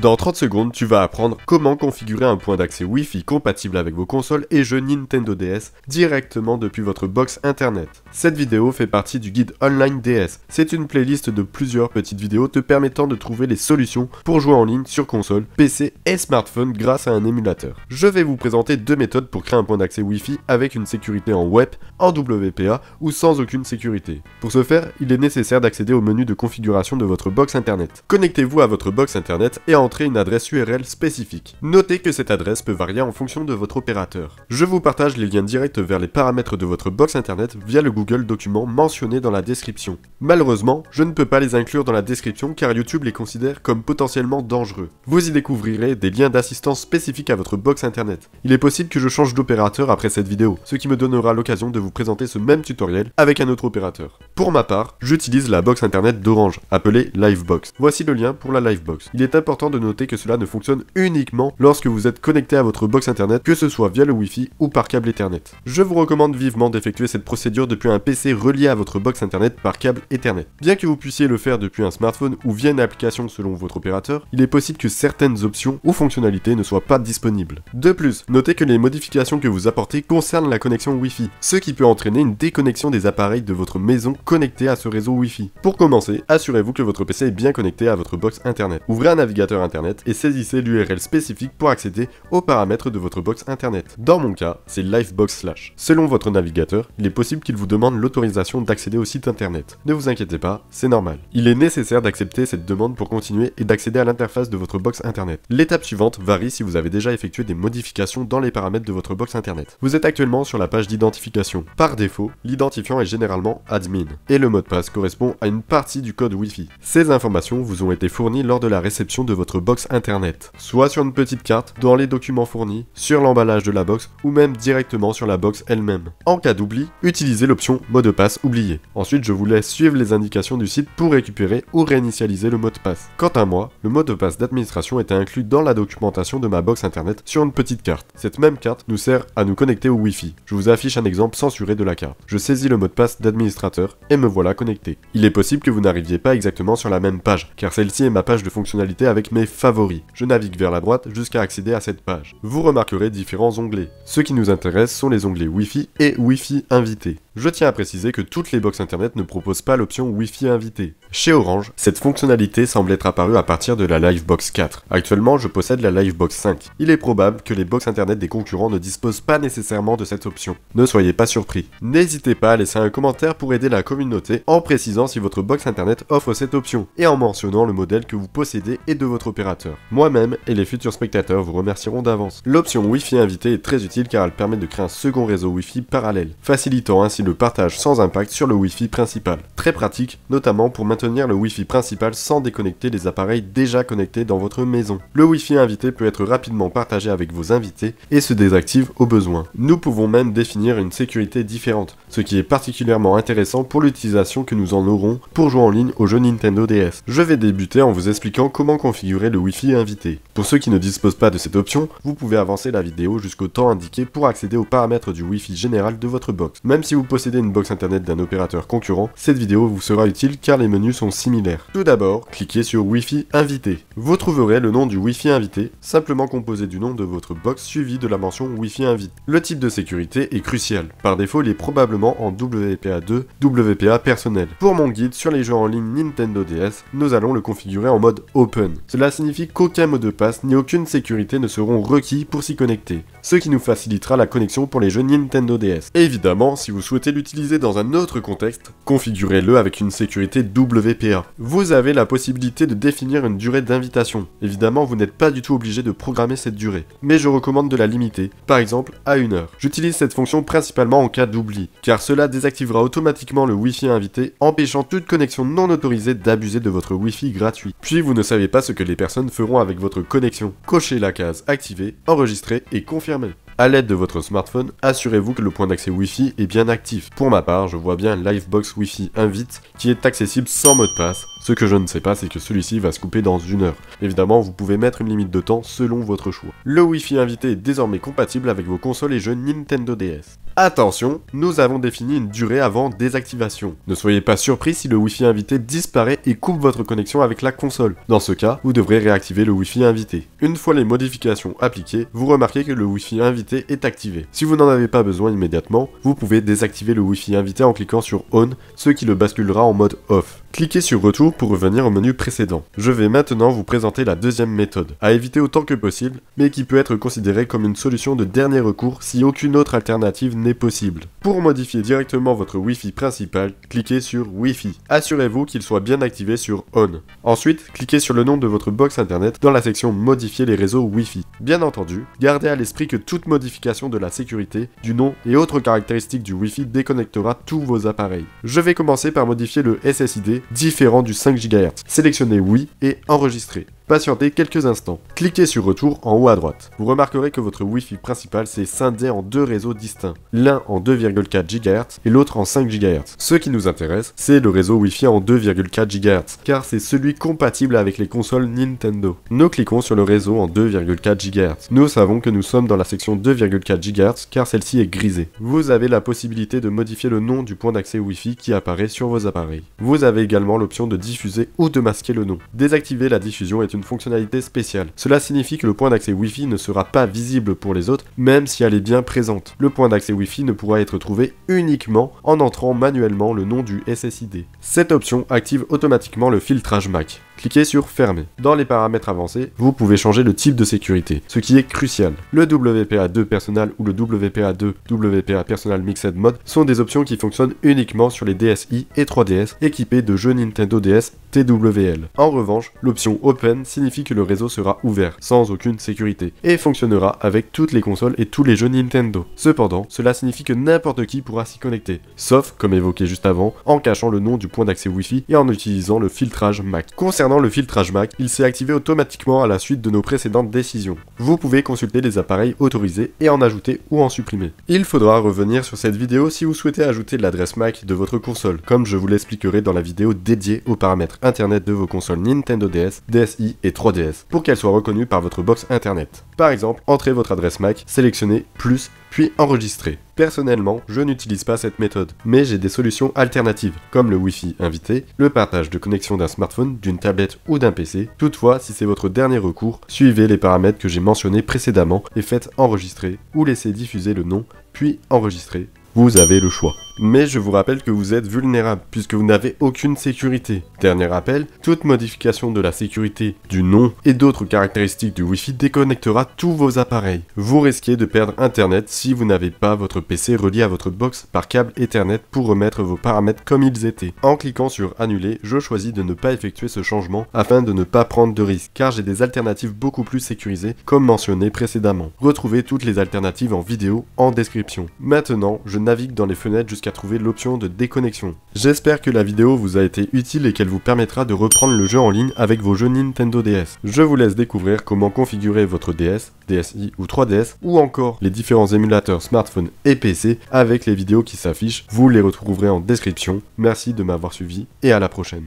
Dans 30 secondes, tu vas apprendre comment configurer un point d'accès Wi-Fi compatible avec vos consoles et jeux Nintendo DS directement depuis votre box internet. Cette vidéo fait partie du guide Online DS. C'est une playlist de plusieurs petites vidéos te permettant de trouver les solutions pour jouer en ligne sur console, PC et smartphone grâce à un émulateur. Je vais vous présenter deux méthodes pour créer un point d'accès Wi-Fi avec une sécurité en WEP, en WPA ou sans aucune sécurité. Pour ce faire, il est nécessaire d'accéder au menu de configuration de votre box internet. Connectez-vous à votre box internet et entrez une adresse URL spécifique. Notez que cette adresse peut varier en fonction de votre opérateur. Je vous partage les liens directs vers les paramètres de votre box internet via le Google document mentionné dans la description. Malheureusement, je ne peux pas les inclure dans la description car YouTube les considère comme potentiellement dangereux. Vous y découvrirez des liens d'assistance spécifiques à votre box internet. Il est possible que je change d'opérateur après cette vidéo, ce qui me donnera l'occasion de vous présenter ce même tutoriel avec un autre opérateur. Pour ma part, j'utilise la box internet d'Orange, appelée Livebox. Voici le lien pour la Livebox. Il est important de noter que cela ne fonctionne uniquement lorsque vous êtes connecté à votre box internet, que ce soit via le Wi-Fi ou par câble Ethernet. Je vous recommande vivement d'effectuer cette procédure depuis un PC relié à votre box internet par câble Ethernet. Bien que vous puissiez le faire depuis un smartphone ou via une application selon votre opérateur, il est possible que certaines options ou fonctionnalités ne soient pas disponibles. De plus, notez que les modifications que vous apportez concernent la connexion Wi-Fi, ce qui peut entraîner une déconnexion des appareils de votre maison connectés à ce réseau Wi-Fi. Pour commencer, assurez-vous que votre PC est bien connecté à votre box internet. Ouvrez un navigateur internet et saisissez l'URL spécifique pour accéder aux paramètres de votre box internet. Dans mon cas, c'est Livebox/. Selon votre navigateur, il est possible qu'il vous demande l'autorisation d'accéder au site internet. Ne vous inquiétez pas, c'est normal. Il est nécessaire d'accepter cette demande pour continuer et d'accéder à l'interface de votre box internet. L'étape suivante varie si vous avez déjà effectué des modifications dans les paramètres de votre box internet. Vous êtes actuellement sur la page d'identification. Par défaut, l'identifiant est généralement admin et le mot de passe correspond à une partie du code Wi-Fi. Ces informations vous ont été fournies lors de la réception de votre box internet, soit sur une petite carte, dans les documents fournis, sur l'emballage de la box ou même directement sur la box elle-même. En cas d'oubli, utilisez l'option mot de passe oublié. Ensuite, je vous laisse suivre les indications du site pour récupérer ou réinitialiser le mot de passe. Quant à moi, le mot de passe d'administration était inclus dans la documentation de ma box internet sur une petite carte. Cette même carte nous sert à nous connecter au Wi-Fi. Je vous affiche un exemple censuré de la carte. Je saisis le mot de passe d'administrateur et me voilà connecté. Il est possible que vous n'arriviez pas exactement sur la même page, car celle-ci est ma page de fonctionnalité avec mes favoris. Je navigue vers la droite jusqu'à accéder à cette page. Vous remarquerez différents onglets. Ceux qui nous intéressent sont les onglets Wi-Fi et Wi-Fi invité. Je tiens à préciser que toutes les box internet ne proposent pas l'option Wi-Fi invité. Chez Orange, cette fonctionnalité semble être apparue à partir de la Livebox 4. Actuellement, je possède la Livebox 5. Il est probable que les box internet des concurrents ne disposent pas nécessairement de cette option. Ne soyez pas surpris. N'hésitez pas à laisser un commentaire pour aider la communauté en précisant si votre box internet offre cette option et en mentionnant le modèle que vous possédez et de votre opérateur. Moi-même et les futurs spectateurs vous remercieront d'avance. L'option Wi-Fi invité est très utile car elle permet de créer un second réseau Wi-Fi parallèle, facilitant ainsi le partage sans impact sur le Wi-Fi principal. Très pratique, notamment pour maintenir le Wi-Fi principal sans déconnecter les appareils déjà connectés dans votre maison. Le Wi-Fi invité peut être rapidement partagé avec vos invités et se désactive au besoin. Nous pouvons même définir une sécurité différente, ce qui est particulièrement intéressant pour l'utilisation que nous en aurons pour jouer en ligne aux jeux Nintendo DS. Je vais débuter en vous expliquant comment configurer le Wi-Fi invité. Pour ceux qui ne disposent pas de cette option, vous pouvez avancer la vidéo jusqu'au temps indiqué pour accéder aux paramètres du Wi-Fi général de votre box. Même si vous possédez une box internet d'un opérateur concurrent, cette vidéo vous sera utile car les menus sont similaires. Tout d'abord, cliquez sur Wi-Fi invité. Vous trouverez le nom du Wi-Fi invité, simplement composé du nom de votre box suivi de la mention Wi-Fi invite. Le type de sécurité est crucial. Par défaut, il est probablement en WPA2, WPA personnel. Pour mon guide sur les jeux en ligne Nintendo DS, nous allons le configurer en mode Open. Cela signifie qu'aucun mot de passe ni aucune sécurité ne seront requis pour s'y connecter, ce qui nous facilitera la connexion pour les jeux Nintendo DS. Évidemment, si vous souhaitez l'utiliser dans un autre contexte, configurez-le avec une sécurité WPA. Vous avez la possibilité de définir une durée d'invitation. Évidemment, vous n'êtes pas du tout obligé de programmer cette durée, mais je recommande de la limiter, par exemple à 1 heure. J'utilise cette fonction principalement en cas d'oubli, car cela désactivera automatiquement le Wi-Fi invité, empêchant toute connexion non autorisée d'abuser de votre Wi-Fi gratuit. Puis vous ne savez pas ce que les personnes feront avec votre connexion. Cochez la case activer, enregistrer et confirmer. À l'aide de votre smartphone, assurez-vous que le point d'accès Wi-Fi est bien actif. Pour ma part, je vois bien Livebox Wi-Fi Invite qui est accessible sans mot de passe. Ce que je ne sais pas, c'est que celui-ci va se couper dans 1 heure. Évidemment, vous pouvez mettre une limite de temps selon votre choix. Le Wi-Fi invité est désormais compatible avec vos consoles et jeux Nintendo DS. Attention, nous avons défini une durée avant désactivation. Ne soyez pas surpris si le Wi-Fi invité disparaît et coupe votre connexion avec la console. Dans ce cas, vous devrez réactiver le Wi-Fi invité. Une fois les modifications appliquées, vous remarquez que le Wi-Fi invité est activé. Si vous n'en avez pas besoin immédiatement, vous pouvez désactiver le Wi-Fi invité en cliquant sur On, ce qui le basculera en mode Off. Cliquez sur Retour pour revenir au menu précédent. Je vais maintenant vous présenter la deuxième méthode, à éviter autant que possible, mais qui peut être considérée comme une solution de dernier recours si aucune autre alternative n'est possible. Pour modifier directement votre Wi-Fi principal, cliquez sur Wi-Fi. Assurez-vous qu'il soit bien activé sur On. Ensuite, cliquez sur le nom de votre box internet dans la section Modifier les réseaux Wi-Fi. Bien entendu, gardez à l'esprit que toute modification de la sécurité, du nom et autres caractéristiques du Wi-Fi déconnectera tous vos appareils. Je vais commencer par modifier le SSID différent du 5 GHz. Sélectionnez Oui et Enregistrer. Patientez quelques instants. Cliquez sur Retour en haut à droite. Vous remarquerez que votre Wi-Fi principal s'est scindé en 2 réseaux distincts, l'un en 2,4 GHz et l'autre en 5 GHz. Ce qui nous intéresse, c'est le réseau Wi-Fi en 2,4 GHz, car c'est celui compatible avec les consoles Nintendo. Nous cliquons sur le réseau en 2,4 GHz. Nous savons que nous sommes dans la section 2,4 GHz, car celle-ci est grisée. Vous avez la possibilité de modifier le nom du point d'accès Wi-Fi qui apparaît sur vos appareils. Vous avez également l'option de diffuser ou de masquer le nom. Désactiver la diffusion est une fonctionnalité spéciale. Cela signifie que le point d'accès Wi-Fi ne sera pas visible pour les autres, même si elle est bien présente. Le point d'accès Wi-Fi ne pourra être trouvé uniquement en entrant manuellement le nom du SSID. Cette option active automatiquement le filtrage MAC. Cliquez sur Fermer. Dans les paramètres avancés, vous pouvez changer le type de sécurité, ce qui est crucial. Le WPA2 Personal ou le WPA2 WPA Personal Mixed Mode sont des options qui fonctionnent uniquement sur les DSi et 3DS équipés de jeux Nintendo DS TWL. En revanche, l'option Open signifie que le réseau sera ouvert, sans aucune sécurité, et fonctionnera avec toutes les consoles et tous les jeux Nintendo. Cependant, cela signifie que n'importe qui pourra s'y connecter, sauf, comme évoqué juste avant, en cachant le nom du point d'accès Wi-Fi et en utilisant le filtrage MAC. Concernant le filtrage MAC, il s'est activé automatiquement à la suite de nos précédentes décisions. Vous pouvez consulter les appareils autorisés et en ajouter ou en supprimer. Il faudra revenir sur cette vidéo si vous souhaitez ajouter l'adresse MAC de votre console, comme je vous l'expliquerai dans la vidéo dédiée aux paramètres internet de vos consoles Nintendo DS, DSi et 3DS, pour qu'elles soient reconnues par votre box internet. Par exemple, entrez votre adresse MAC, sélectionnez Plus, puis enregistrer. Personnellement, je n'utilise pas cette méthode, mais j'ai des solutions alternatives, comme le Wi-Fi invité, le partage de connexion d'un smartphone, d'une tablette ou d'un PC. Toutefois, si c'est votre dernier recours, suivez les paramètres que j'ai mentionnés précédemment et faites enregistrer ou laissez diffuser le nom, puis enregistrer. Vous avez le choix. Mais je vous rappelle que vous êtes vulnérable puisque vous n'avez aucune sécurité. Dernier rappel, toute modification de la sécurité, du nom et d'autres caractéristiques du Wi-Fi déconnectera tous vos appareils. Vous risquez de perdre internet si vous n'avez pas votre PC relié à votre box par câble Ethernet pour remettre vos paramètres comme ils étaient. En cliquant sur Annuler, je choisis de ne pas effectuer ce changement afin de ne pas prendre de risques, car j'ai des alternatives beaucoup plus sécurisées comme mentionné précédemment. Retrouvez toutes les alternatives en vidéo en description. Maintenant, je navigue dans les fenêtres jusqu'à trouver l'option de déconnexion. J'espère que la vidéo vous a été utile et qu'elle vous permettra de reprendre le jeu en ligne avec vos jeux Nintendo DS. Je vous laisse découvrir comment configurer votre DS, DSi ou 3DS ou encore les différents émulateurs smartphone et PC avec les vidéos qui s'affichent. Vous les retrouverez en description. Merci de m'avoir suivi et à la prochaine.